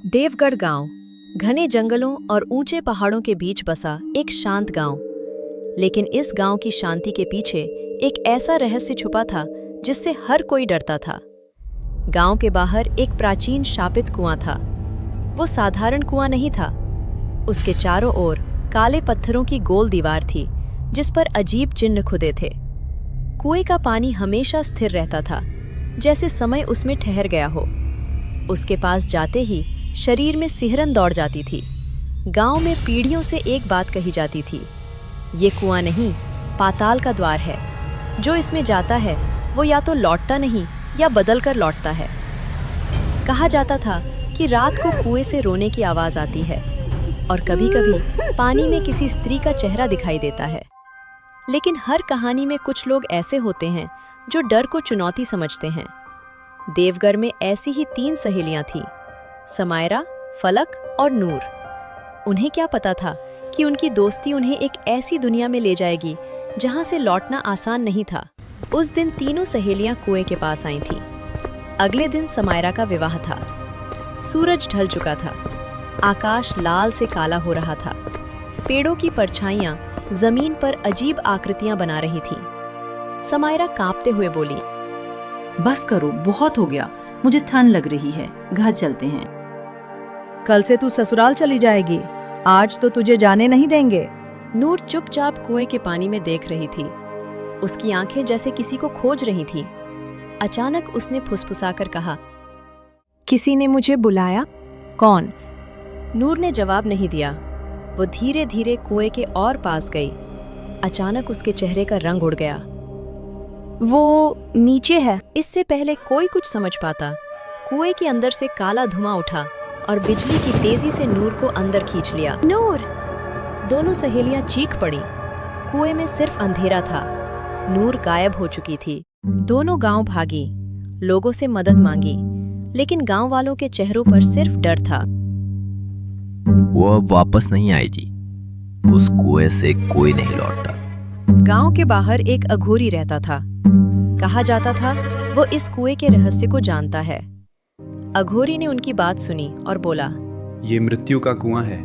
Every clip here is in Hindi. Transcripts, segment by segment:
देवगढ़ गांव घने जंगलों और ऊंचे पहाड़ों के बीच बसा एक शांत गांव। लेकिन इस गांव की शांति के पीछे एक ऐसा रहस्य छुपा था जिससे हर कोई डरता था। गांव के बाहर एक प्राचीन शापित कुआं था। वो साधारण कुआं नहीं था। उसके चारों ओर काले पत्थरों की गोल दीवार थी जिस पर अजीब चिन्ह खुदे थे। कुएं का पानी हमेशा स्थिर रहता था, जैसे समय उसमें ठहर गया हो। उसके पास जाते ही शरीर में सिहरन दौड़ जाती थी। गांव में पीढ़ियों से एक बात कही जाती थी, ये कुआं नहीं, पाताल का द्वार है। जो इसमें जाता है वो या तो लौटता नहीं या बदल कर लौटता है। कहा जाता था कि रात को कुएं से रोने की आवाज़ आती है और कभी-कभी पानी में किसी स्त्री का चेहरा दिखाई देता है। लेकिन हर कहानी में कुछ लोग ऐसे होते हैं जो डर को चुनौती समझते हैं। देवगढ़ में ऐसी ही 3 सहेलियां थीं, समायरा, फलक और नूर। उन्हें क्या पता था कि उनकी दोस्ती उन्हें एक ऐसी दुनिया में ले जाएगी जहां से लौटना आसान नहीं था। उस दिन तीनों सहेलियां कुएं के पास आई थीं। अगले दिन समायरा का विवाह था। सूरज ढल चुका था। आकाश लाल से काला हो रहा था। पेड़ों की परछाइयां जमीन पर अजीब आकृतियां बना रही थीं। समायरा कांपते हुए बोली, बस करो, बहुत हो गया, मुझे ठंड लग रही है, घर चलते हैं। कल से तू ससुराल चली जाएगी, आज तो तुझे जाने नहीं देंगे। नूर चुपचाप कुएं के पानी में देख रही थी। उसकी आंखें जैसे किसी को खोज रही थीं। अचानक उसने फुसफुसाकर कहा, किसी ने मुझे बुलाया? कौन? नूर ने जवाब नहीं दिया। वो धीरे धीरे कुएं के और पास गई। अचानक उसके चेहरे का रंग उड़ गया। वो नीचे है। इससे पहले कोई कुछ समझ पाता, कुएं के अंदर से काला धुआं उठा और बिजली की तेजी से नूर को अंदर खींच लिया। नूर! दोनों सहेलियां चीख पड़ी। कुएं में सिर्फ अंधेरा था। नूर गायब हो चुकी थी। दोनों गांव भागी, लोगों से मदद मांगी, लेकिन गांव वालों के चेहरों पर सिर्फ डर था। वो अब वापस नहीं आएगी। उस कुएं से कोई नहीं लौटता। गांव के बाहर एक अघोरी रहता था। कहा जाता था वो इस कुएं के रहस्य को जानता है। अघोरी ने उनकी बात सुनी और बोला, ये मृत्यु का कुआं है।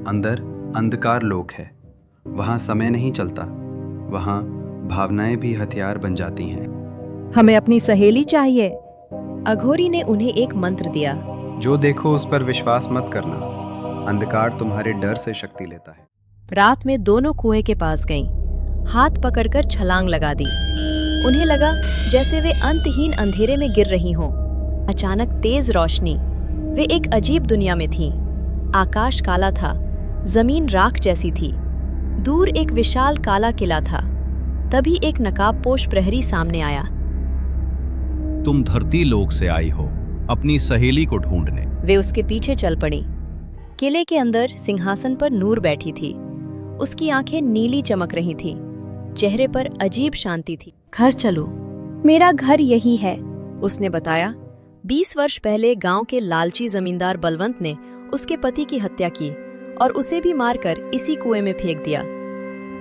अंदर अंधकार लोक है। वहां समय नहीं चलता। वहां भावनाएं भी हथियार बन जाती हैं। हमें अपनी सहेली चाहिए। अघोरी ने उन्हें एक मंत्र दिया, जो देखो उस पर विश्वास मत करना। अंधकार तुम्हारे डर से शक्ति लेता है। रात में दोनों कुएं के पास गईं, हाथ पकड़कर छलांग लगा दी। उन्हें लगा जैसे वे अंतहीन अंधेरे में गिर रही हों। अचानक तेज रोशनी। वे एक अजीब दुनिया में थीं। आकाश काला था, जमीन राख जैसी थी। दूर एक विशाल काला किला था। तभी एक नकाबपोश प्रहरी सामने आया। तुम धरती लोक से आई हो अपनी सहेली को ढूंढने। वे उसके पीछे चल पड़ी। किले के अंदर सिंहासन पर नूर बैठी थी। उसकी आंखें नीली चमक रही थीं। चेहरे पर अजीब शांति थी। घर चलो, मेरा घर यही है, उसने बताया। 20 वर्ष पहले गांव के लालची जमींदार बलवंत ने उसके पति की हत्या की और उसे भी मारकर इसी कुएं में फेंक दिया।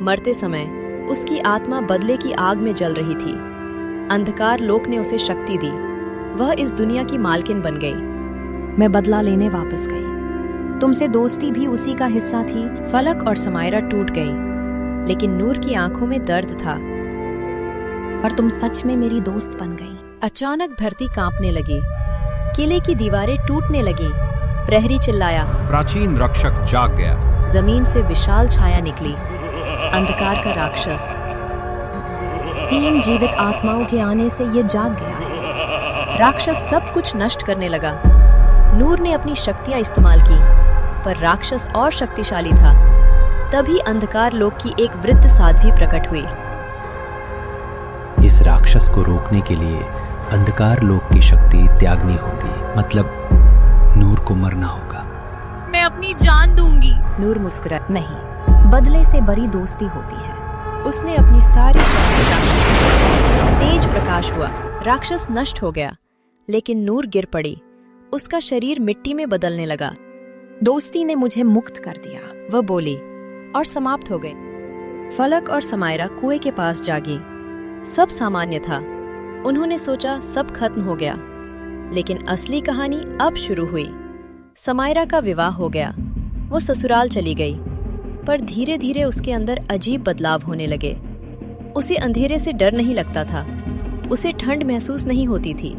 मरते समय उसकी आत्मा बदले की आग में जल रही थी। अंधकार लोक ने उसे शक्ति दी। वह इस दुनिया की मालकिन बन गई। मैं बदला लेने वापस गई। तुमसे दोस्ती भी उसी का हिस्सा थी। फलक और समायरा टूट गई, लेकिन नूर की आंखों में दर्द था। और तुम सच में मेरी दोस्त बन गई। अचानक धरती कांपने लगी। किले की दीवारें टूटने लगीं। प्रहरी चिल्लाया, प्राचीन रक्षक जाग गया। जमीन से विशाल छाया निकली, अंधकार का राक्षस। 3 जीवित आत्माओं के आने से ये जाग गया। राक्षस सब कुछ नष्ट करने लगा। नूर ने अपनी शक्तियां इस्तेमाल की, पर राक्षस और शक्तिशाली था। तभी अंधकार लोक की एक वृद्ध साध्वी प्रकट हुई। इस राक्षस को रोकने के लिए अंधकार लोक की शक्ति त्यागनी होगी। मतलब नूर को मरना होगा। मैं अपनी जान दूंगी। नूर मुस्कुरा, नहीं, बदले से बड़ी दोस्ती होती है। उसने अपनी सारी शक्ति राक्षस में झोंक दी। तेज प्रकाश हुआ। राक्षस नष्ट हो गया, लेकिन नूर गिर पड़ी। उसका शरीर मिट्टी में बदलने लगा। दोस्ती ने मुझे मुक्त कर दिया, वह बोली और समाप्त हो गई। फलक और समायरा कुएं के पास जागी। सब सामान्य था। उन्होंने सोचा सब खत्म हो गया, लेकिन असली कहानी अब शुरू हुई। समायरा का विवाह हो गया। वो ससुराल चली गई, पर धीरे धीरे उसके अंदर अजीब बदलाव होने लगे। उसे अंधेरे से डर नहीं लगता था, उसे ठंड महसूस नहीं होती थी।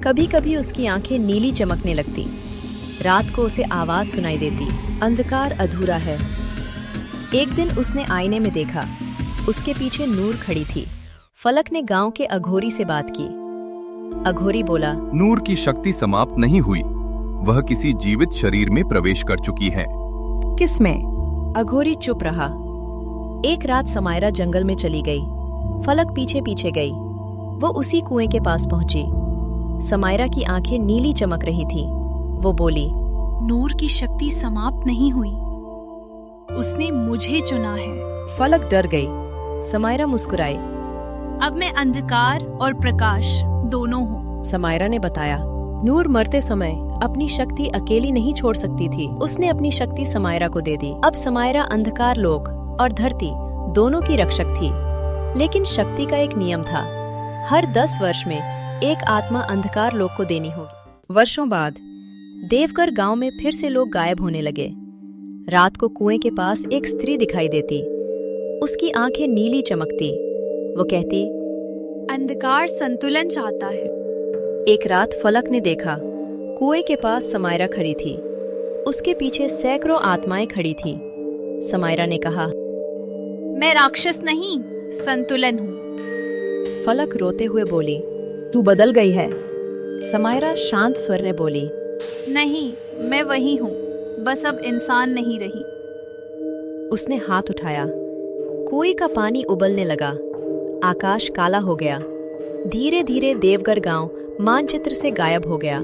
कभी कभी उसकी आंखें नीली चमकने लगती। रात को उसे आवाज सुनाई देती, अंधकार अधूरा है। एक दिन उसने आईने में देखा, उसके पीछे नूर खड़ी थी। फलक ने गांव के अघोरी से बात की। अघोरी बोला, नूर की शक्ति समाप्त नहीं हुई, वह किसी जीवित शरीर में प्रवेश कर चुकी है। किसमें? अघोरी चुप रहा। एक रात समायरा जंगल में चली गई। फलक पीछे पीछे गई। वो उसी कुएं के पास पहुंची। समायरा की आंखें नीली चमक रही थी। वो बोली, नूर की शक्ति समाप्त नहीं हुई, उसने मुझे चुना है। फलक डर गई। समायरा मुस्कुराई। अब मैं अंधकार और प्रकाश दोनों हूँ। समायरा ने बताया, नूर मरते समय अपनी शक्ति अकेली नहीं छोड़ सकती थी। उसने अपनी शक्ति समायरा को दे दी। अब समायरा अंधकार लोक और धरती दोनों की रक्षक थी। लेकिन शक्ति का एक नियम था, हर 10 वर्ष में एक आत्मा अंधकार लोक को देनी होगी। वर्षों बाद देवगर गांव में फिर से लोग गायब होने लगे। रात को कुएं के पास एक स्त्री दिखाई देती। उसकी आंखें नीली चमकती। वो कहती, अंधकार संतुलन चाहता है। एक रात फलक ने देखा, कुएं के पास समायरा खड़ी थी। उसके पीछे सैकड़ों आत्माएं खड़ी थी। समायरा ने कहा, मैं राक्षस नहीं, संतुलन हूँ। फलक रोते हुए बोली, तू बदल गई है। समायरा शांत स्वर में बोली, नहीं, मैं वही हूँ, बस अब इंसान नहीं रही। उसने हाथ उठाया। कुएं का पानी उबलने लगा। आकाश काला हो गया। धीरे धीरे देवगर गांव मानचित्र से गायब हो गया।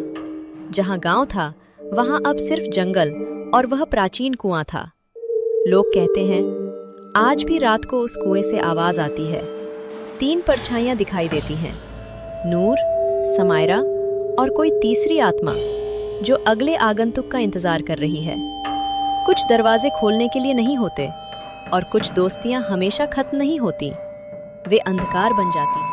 जहां गांव था वहां अब सिर्फ जंगल और वह प्राचीन कुआं था। लोग कहते हैं, आज भी रात को उस कुएं से आवाज आती है। 3 परछाइयां दिखाई देती हैं, नूर, समायरा और कोई तीसरी आत्मा जो अगले आगंतुक का इंतजार कर रही है। कुछ दरवाजे खोलने के लिए नहीं होते और कुछ दोस्तियां हमेशा खत्म नहीं होती, वे अंधकार बन जाती हैं।